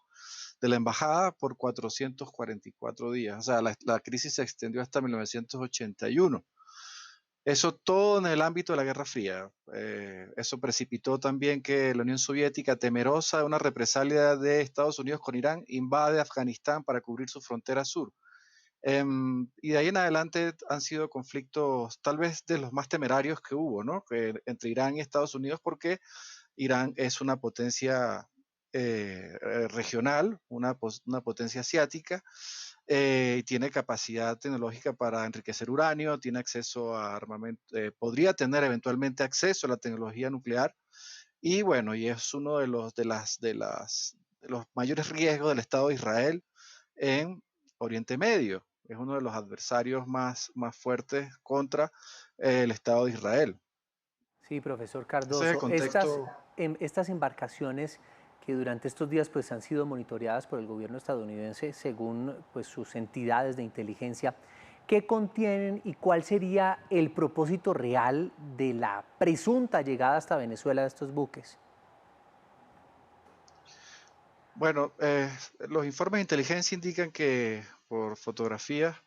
de la embajada por 444 días. O sea, la crisis se extendió hasta 1981. Eso todo en el ámbito de la Guerra Fría. Eso precipitó también que la Unión Soviética, temerosa de una represalia de Estados Unidos con Irán, invade Afganistán para cubrir su frontera sur. Y de ahí en adelante han sido conflictos tal vez de los más temerarios que hubo, ¿no? Entre Irán y Estados Unidos, porque Irán es una potencia regional, una potencia asiática, y tiene capacidad tecnológica para enriquecer uranio, tiene acceso a armamento, podría tener eventualmente acceso a la tecnología nuclear, y bueno, y es uno de los mayores riesgos del Estado de Israel en Oriente Medio. Es uno de los adversarios más fuertes contra el Estado de Israel. Sí, profesor Cardoso, Ese es el contexto. estas embarcaciones que durante estos días pues, han sido monitoreadas por el gobierno estadounidense según pues, sus entidades de inteligencia. ¿Qué contienen y cuál sería el propósito real de la presunta llegada hasta Venezuela de estos buques? Bueno, los informes de inteligencia indican que por fotografía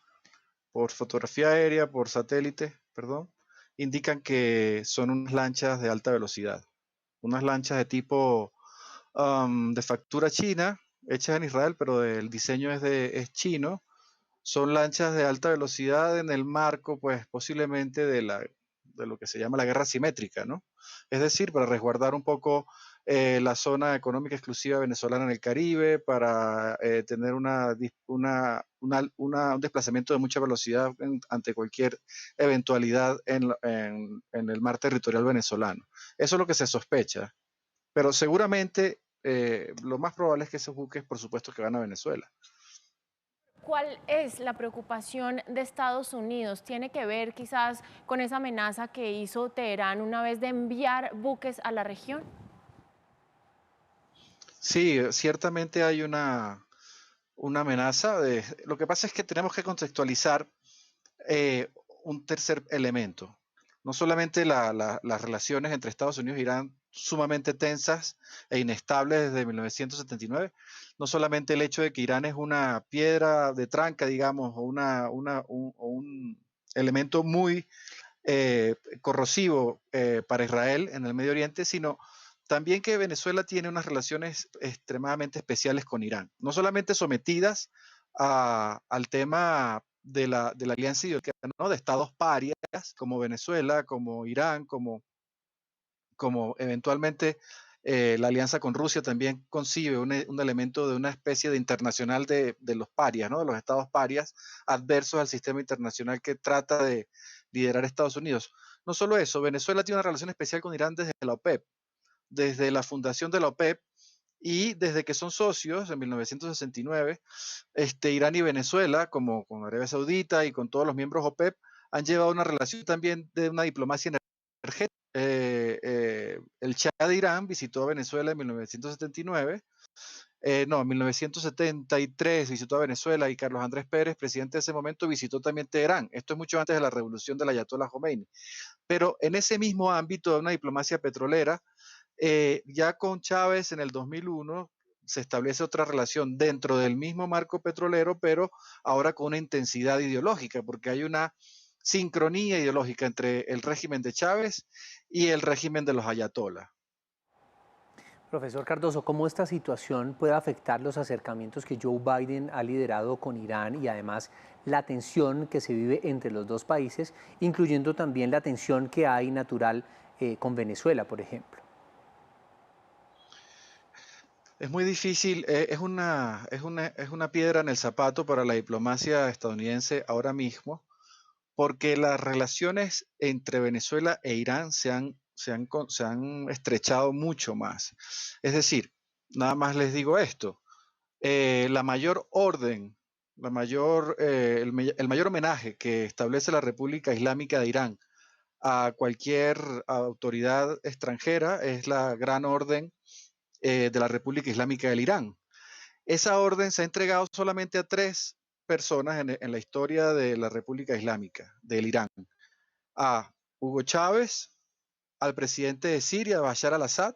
aérea, por satélite, perdón, indican que son unas lanchas de alta velocidad, unas lanchas de tipo de factura china, hechas en Israel, pero el diseño es chino. Son lanchas de alta velocidad en el marco, pues posiblemente de lo que se llama la guerra asimétrica, ¿no? Es decir, para resguardar un poco la zona económica exclusiva venezolana en el Caribe, para tener un desplazamiento de mucha velocidad ante cualquier eventualidad en el mar territorial venezolano. Eso es lo que se sospecha, pero seguramente lo más probable es que esos buques, por supuesto, que van a Venezuela. ¿Cuál es la preocupación de Estados Unidos? ¿Tiene que ver quizás con esa amenaza que hizo Teherán una vez de enviar buques a la región? Sí, ciertamente hay una amenaza. Lo que pasa es que tenemos que contextualizar un tercer elemento. No solamente las relaciones entre Estados Unidos e Irán sumamente tensas e inestables desde 1979, no solamente el hecho de que Irán es una piedra de tranca, digamos, o un elemento muy corrosivo para Israel en el Medio Oriente, sino también que Venezuela tiene unas relaciones extremadamente especiales con Irán, no solamente sometidas al tema de la alianza ideológica, ¿no? De estados parias como Venezuela, como Irán, como eventualmente la alianza con Rusia también concibe un elemento de una especie de internacional de los parias, ¿no? De los estados parias adversos al sistema internacional que trata de liderar Estados Unidos. No solo eso, Venezuela tiene una relación especial con Irán desde la OPEP, desde la fundación de la OPEP y desde que son socios en 1969, Irán y Venezuela, como con Arabia Saudita y con todos los miembros OPEP, han llevado una relación también de una diplomacia energética. El Shah de Irán visitó a Venezuela en 1979, en 1973 visitó a Venezuela y Carlos Andrés Pérez, presidente de ese momento, visitó también Teherán. Esto es mucho antes de la revolución del Ayatollah Khomeini. Pero en ese mismo ámbito de una diplomacia petrolera, ya con Chávez en el 2001 se establece otra relación dentro del mismo marco petrolero, pero ahora con una intensidad ideológica, porque hay una sincronía ideológica entre el régimen de Chávez y el régimen de los ayatolás. Profesor Cardoso, ¿cómo esta situación puede afectar los acercamientos que Joe Biden ha liderado con Irán y además la tensión que se vive entre los dos países, incluyendo también la tensión que hay natural con Venezuela, por ejemplo? Es muy difícil, es una piedra en el zapato para la diplomacia estadounidense ahora mismo, porque las relaciones entre Venezuela e Irán se han estrechado mucho más. Es decir, nada más les digo esto, la mayor orden, el mayor homenaje que establece la República Islámica de Irán a cualquier autoridad extranjera es la Gran Orden de la República Islámica del Irán. Esa orden se ha entregado solamente a 3 personas en la historia de la República Islámica del Irán: a Hugo Chávez, al presidente de Siria, Bashar al-Assad,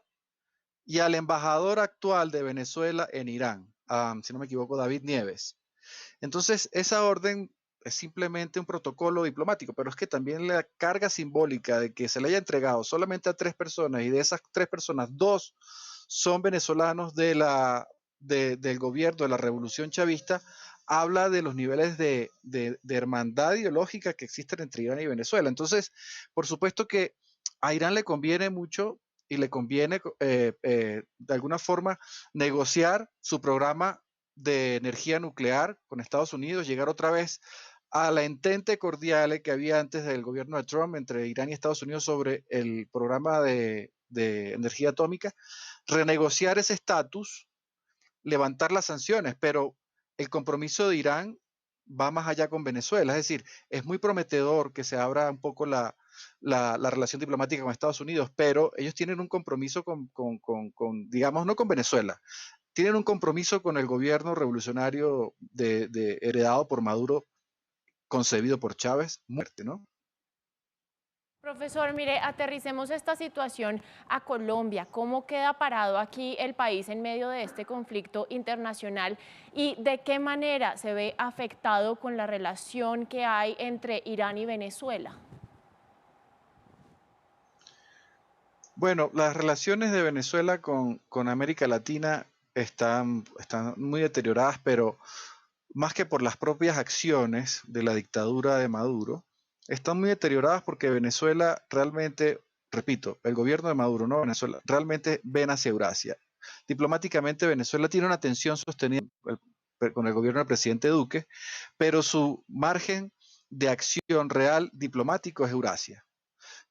y al embajador actual de Venezuela en Irán, si no me equivoco, David Nieves. Entonces, esa orden es simplemente un protocolo diplomático, pero es que también la carga simbólica de que se le haya entregado solamente a 3 personas y de esas 3 personas, 2 son venezolanos del gobierno de la revolución chavista, habla de los niveles de hermandad ideológica que existen entre Irán y Venezuela. Entonces, por supuesto que a Irán le conviene mucho y le conviene de alguna forma negociar su programa de energía nuclear con Estados Unidos, llegar otra vez a la entente cordial que había antes del gobierno de Trump entre Irán y Estados Unidos sobre el programa de energía atómica, renegociar ese estatus, levantar las sanciones, pero el compromiso de Irán va más allá con Venezuela. Es decir, es muy prometedor que se abra un poco la relación diplomática con Estados Unidos, pero ellos tienen un compromiso digamos, no con Venezuela, tienen un compromiso con el gobierno revolucionario heredado por Maduro, concebido por Chávez, muerte, ¿no? Profesor, mire, aterricemos esta situación a Colombia. ¿Cómo queda parado aquí el país en medio de este conflicto internacional y de qué manera se ve afectado con la relación que hay entre Irán y Venezuela? Bueno, las relaciones de Venezuela con América Latina están muy deterioradas, pero más que por las propias acciones de la dictadura de Maduro, están muy deterioradas porque Venezuela realmente, repito, el gobierno de Maduro, no Venezuela, realmente ven hacia Eurasia. Diplomáticamente Venezuela tiene una tensión sostenida con el gobierno del presidente Duque, pero su margen de acción real diplomático es Eurasia.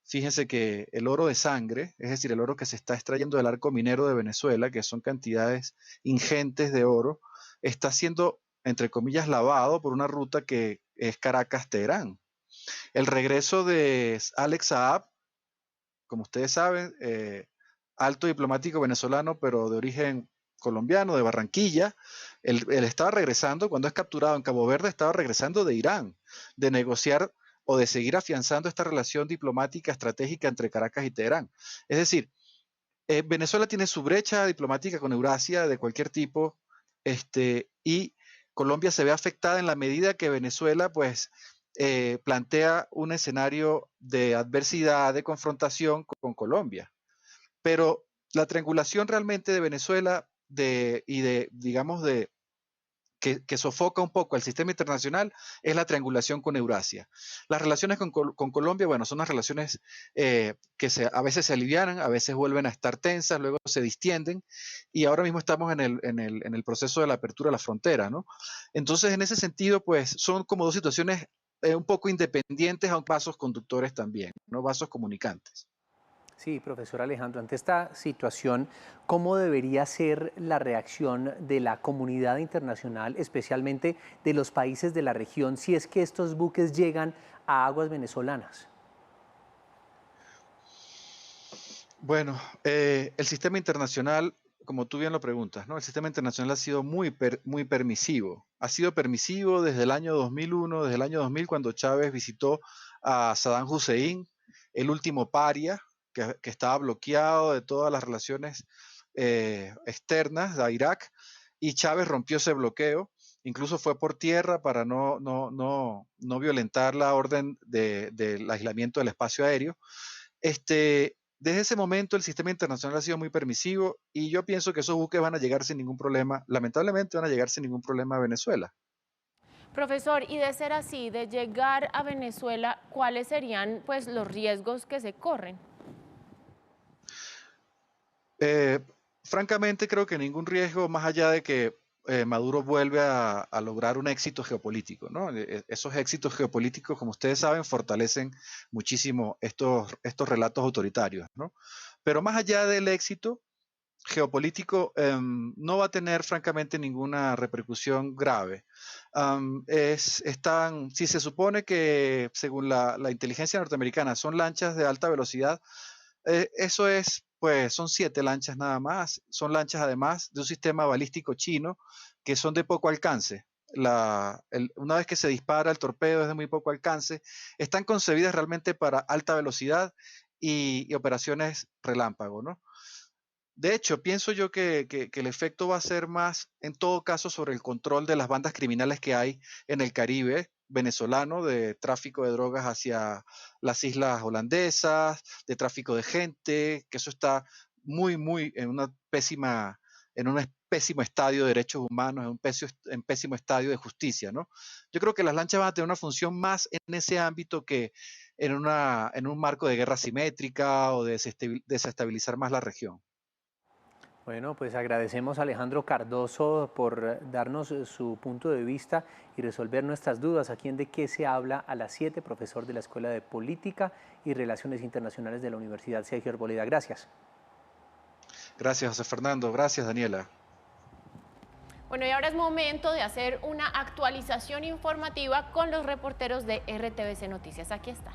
Fíjense que el oro de sangre, es decir, el oro que se está extrayendo del arco minero de Venezuela, que son cantidades ingentes de oro, está siendo, entre comillas, lavado por una ruta que es Caracas-Teherán. El regreso de Alex Saab, como ustedes saben, alto diplomático venezolano, pero de origen colombiano, de Barranquilla, él estaba regresando, cuando es capturado en Cabo Verde, estaba regresando de Irán, de negociar o de seguir afianzando esta relación diplomática estratégica entre Caracas y Teherán. Es decir, Venezuela tiene su brecha diplomática con Eurasia de cualquier tipo, y Colombia se ve afectada en la medida que Venezuela, pues, plantea un escenario de adversidad, de confrontación con Colombia. Pero la triangulación realmente de Venezuela digamos, que sofoca un poco al sistema internacional es la triangulación con Eurasia. Las relaciones con Colombia, bueno, son unas relaciones que a veces se alivianan, a veces vuelven a estar tensas, luego se distienden, y ahora mismo estamos en el proceso de la apertura de la frontera, ¿no? Entonces, en ese sentido, pues, son como dos situaciones un poco independientes, aunque vasos conductores también, ¿no? Vasos comunicantes. Sí, profesor Alejandro, ante esta situación, ¿cómo debería ser la reacción de la comunidad internacional, especialmente de los países de la región, si es que estos buques llegan a aguas venezolanas? Bueno, el sistema internacional, como tú bien lo preguntas, ¿no? El sistema internacional ha sido muy permisivo. Ha sido permisivo desde el año 2001, desde el año 2000, cuando Chávez visitó a Saddam Hussein, el último paria, que estaba bloqueado de todas las relaciones externas a Irak, y Chávez rompió ese bloqueo, incluso fue por tierra para no violentar la orden del aislamiento del espacio aéreo. Desde ese momento el sistema internacional ha sido muy permisivo y yo pienso que esos buques van a llegar sin ningún problema, lamentablemente van a llegar sin ningún problema a Venezuela. Profesor, y de ser así, de llegar a Venezuela, ¿cuáles serían, pues, los riesgos que se corren? Francamente creo que ningún riesgo más allá de que Maduro vuelve a lograr un éxito geopolítico, ¿no? Esos éxitos geopolíticos, como ustedes saben, fortalecen muchísimo estos relatos autoritarios, ¿no? Pero más allá del éxito geopolítico, no va a tener francamente ninguna repercusión grave. Si se supone que, según la inteligencia norteamericana, son lanchas de alta velocidad, eso es, pues son 7 lanchas nada más, son lanchas además de un sistema balístico chino que son de poco alcance. Una vez que se dispara el torpedo es de muy poco alcance, están concebidas realmente para alta velocidad y operaciones relámpago, ¿no? De hecho, pienso yo que el efecto va a ser más, en todo caso, sobre el control de las bandas criminales que hay en el Caribe venezolano, de tráfico de drogas hacia las islas holandesas, de tráfico de gente, que eso está muy en un pésimo estadio de derechos humanos, en pésimo estadio de justicia, ¿no? Yo creo que las lanchas van a tener una función más en ese ámbito que en un marco de guerra simétrica o de desestabilizar más la región. Bueno, pues agradecemos a Alejandro Cardoso por darnos su punto de vista y resolver nuestras dudas aquí en De qué se habla a las 7, profesor de la Escuela de Política y Relaciones Internacionales de la Universidad Sergio Arboleda. Gracias. Gracias, José Fernando. Gracias, Daniela. Bueno, y ahora es momento de hacer una actualización informativa con los reporteros de RTVC Noticias. Aquí están.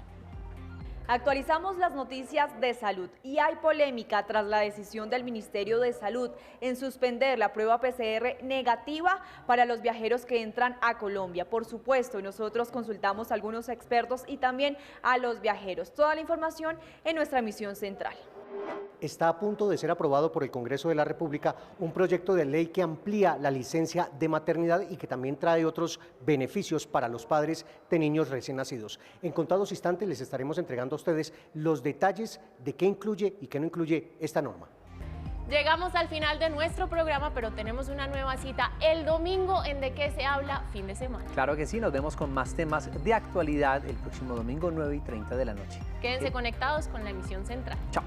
Actualizamos las noticias de salud y hay polémica tras la decisión del Ministerio de Salud en suspender la prueba PCR negativa para los viajeros que entran a Colombia. Por supuesto, nosotros consultamos a algunos expertos y también a los viajeros. Toda la información en nuestra emisión central. Está a punto de ser aprobado por el Congreso de la República un proyecto de ley que amplía la licencia de maternidad y que también trae otros beneficios para los padres de niños recién nacidos. En contados instantes les estaremos entregando a ustedes los detalles de qué incluye y qué no incluye esta norma. Llegamos al final de nuestro programa, pero tenemos una nueva cita el domingo en De Qué se habla fin de semana. Claro que sí, nos vemos con más temas de actualidad el próximo domingo 9:30 de la noche. Quédense conectados con la emisión central. Chao.